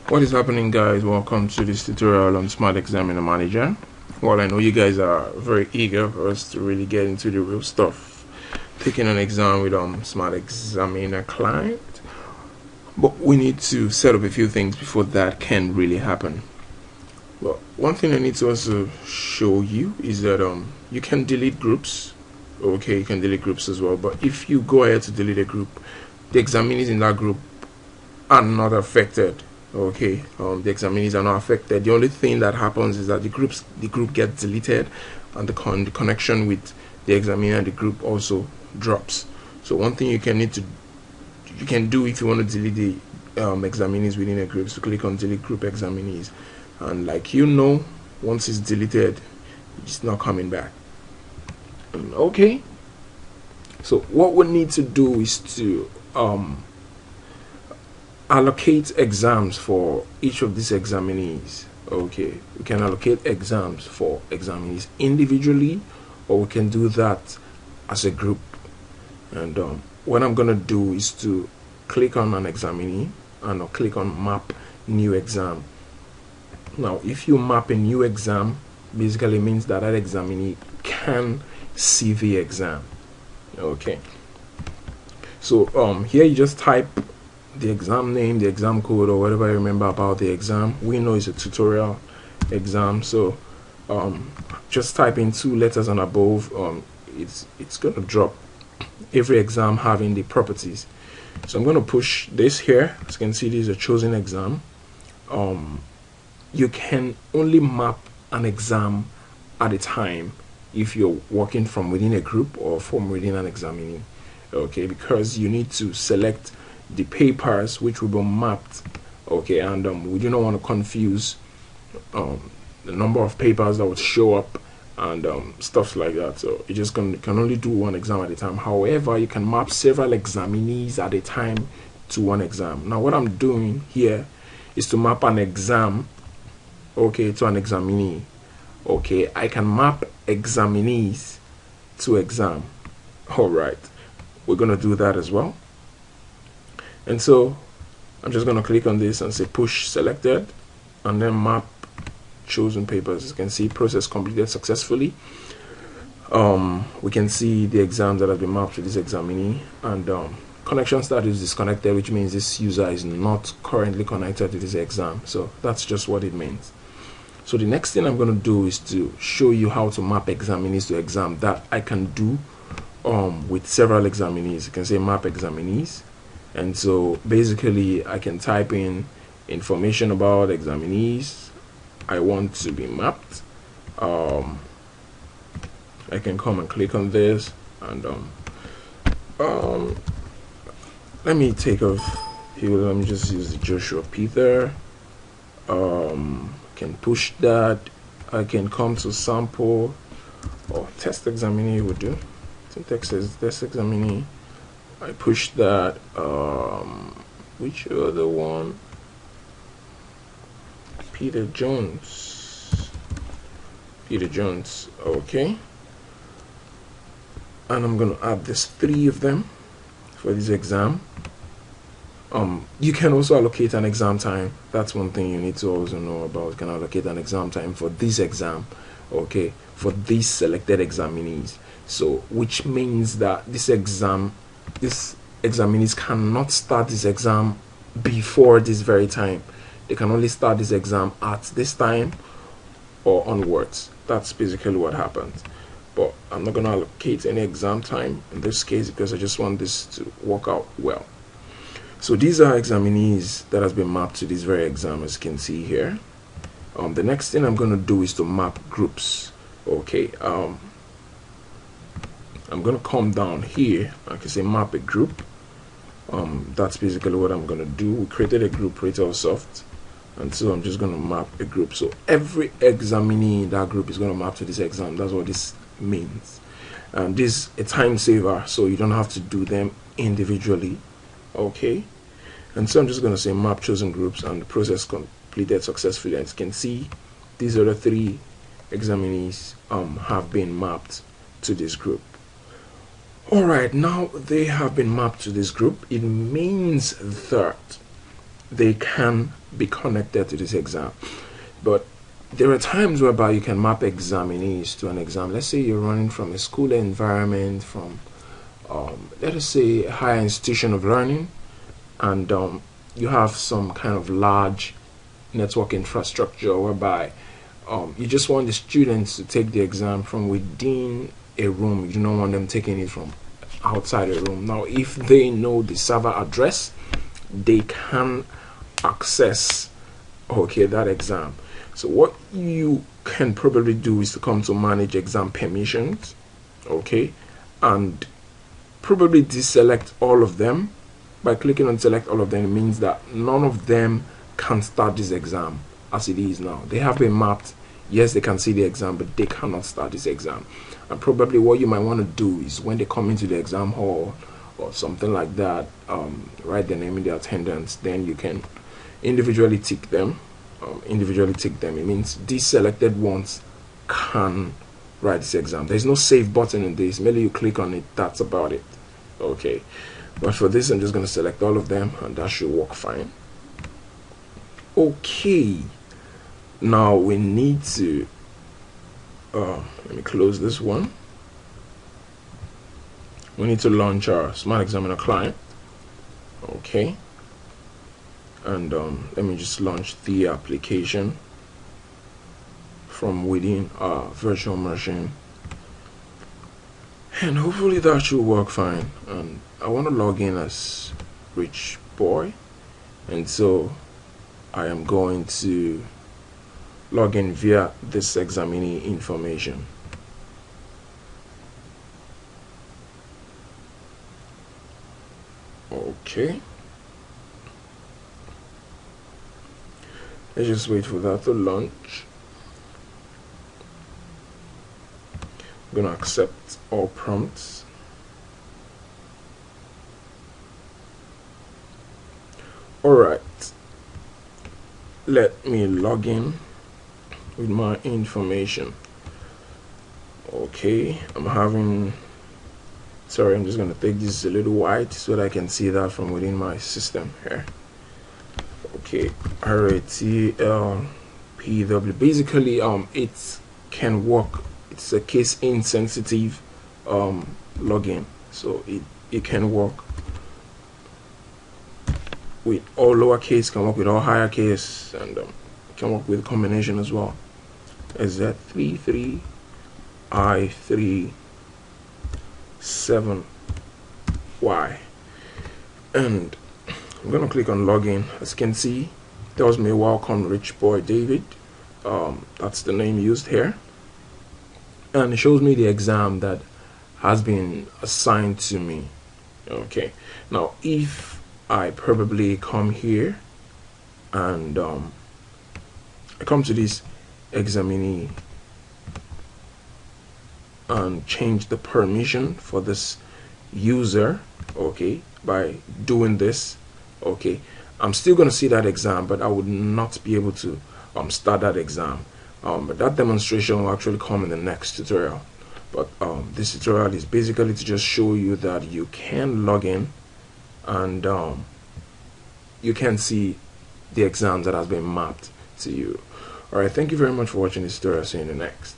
What is happening, guys? Welcome to this tutorial on SmartExaminer Manager. Well, I know you guys are very eager for us to really get into the real stuff, taking an exam with SmartExaminer client, but we need to set up a few things before that can really happen. Well, one thing I need to also show you is that you can delete groups. Okay, you can delete groups as well, but if you go ahead to delete a group, the examinees in that group are not affected. Okay, the examinees are not affected. The only thing that happens is that the group gets deleted, and the connection with the examiner and the group also drops. So one thing you can do if you want to delete the examinees within a group is to click on delete group examinees, and once it's deleted, it's not coming back. Okay, so what we need to do is to allocate exams for each of these examinees. Okay, we can allocate exams for examinees individually, or we can do that as a group. And what I'm gonna do is to click on an examinee and I'll click on map new exam. Now if you map a new exam, basically means that examinee can see the exam. Okay, so here you just type the exam name, the exam code, or whatever you remember about the exam. We know it's a tutorial exam, so just type in 2 letters and above. It's gonna drop every exam having the properties. So I'm gonna push this here. As you can see, this is a chosen exam. You can only map an exam at a time if you're working from within a group or from within an examinee. Okay, because you need to select the papers which will be mapped. Okay, and we do not want to confuse the number of papers that would show up and stuff like that. So you just can only do one exam at a time. However, you can map several examinees at a time to one exam. Now what I'm doing here is to map an exam, okay, to an examinee. Okay, I can map examinees to exam. All right, we're gonna do that as well. And so I'm just going to click on this and say push selected, and then map chosen papers. As you can see, process completed successfully. We can see the exam that has been mapped to this examinee, and connection status is disconnected, which means this user is not currently connected to this exam. So that's just what it means. So the next thing I'm going to do is to show you how to map examinees to exam. That I can do with several examinees. You can say map examinees. And so basically I can type in information about examinees I want to be mapped. I can come and click on this, and let me take off here. Let me just use the Joshua Peter. Can push that. I can come to sample or test examinee would do. So text examinee. I push that. Which other one? Peter Jones. Okay. And I'm gonna add this 3 of them for this exam. You can also allocate an exam time. That's one thing you need to also know about. You can allocate an exam time for this exam, okay, for these selected examinees. So which means that this examinees cannot start this exam before this very time. They can only start this exam at this time or onwards. That's basically what happens. But I'm not going to allocate any exam time in this case because I just want this to work out well. So these are examinees that has been mapped to this very exam, as you can see here. The next thing I'm going to do is to map groups. Okay, I'm going to come down here. I can say map a group. That's basically what I'm going to do. We created a group, Ratelsoft, and so I'm just going to map a group. So every examinee in that group is going to map to this exam. That's what this means. And this is a time saver, so you don't have to do them individually. Okay, and so I'm just going to say map chosen groups, and the process completed successfully. As you can see, these are the 3 examinees have been mapped to this group. Alright, now they have been mapped to this group. It means that they can be connected to this exam. But there are times whereby you can map examinees to an exam. Let's say you're running from a school environment, from let us say a higher institution of learning, and you have some kind of large network infrastructure whereby you just want the students to take the exam from within a room. You do not want them taking it from outside a room. Now, if they know the server address, they can access that exam. So what you can probably do is to come to manage exam permissions, and probably deselect all of them. By clicking on select all of them, it means that none of them can start this exam as it is now. They have been mapped. Yes, they can see the exam, but they cannot start this exam. And probably what you might want to do is when they come into the exam hall or something like that, write their name in the attendance, then you can individually tick them. It means these selected ones can write this exam. There's no save button in this. Merely you click on it, that's about it. Okay, but for this I'm just going to select all of them, and that should work fine. Okay, now we need to let me close this one. We need to launch our SmartExaminer client. Okay, and let me just launch the application from within our virtual machine, and hopefully that should work fine. And I want to log in as Rich Boy, and so I am going to log in via this examinee information. Okay, let's just wait for that to launch. I'm gonna accept all prompts. Alright, let me log in with my information. Okay, I'm just gonna take this a little wide so that I can see that from within my system here. Okay, RATLPW. Basically, it can work. It's a case insensitive login, so it can work with all lowercase, can work with all higher case, and can work with combination as well. Z33I37Y, and I'm gonna click on login. As you can see, it tells me welcome Rich Boy David. That's the name used here, and it shows me the exam that has been assigned to me. Okay, now if I probably come here and I come to this examinee and change the permission for this user, okay, by doing this, okay, I'm still going to see that exam, but I would not be able to start that exam. But that demonstration will actually come in the next tutorial. But this tutorial is basically to just show you that you can log in and you can see the exam that has been mapped to you. Alright, thank you very much for watching this tutorial. See you in the next.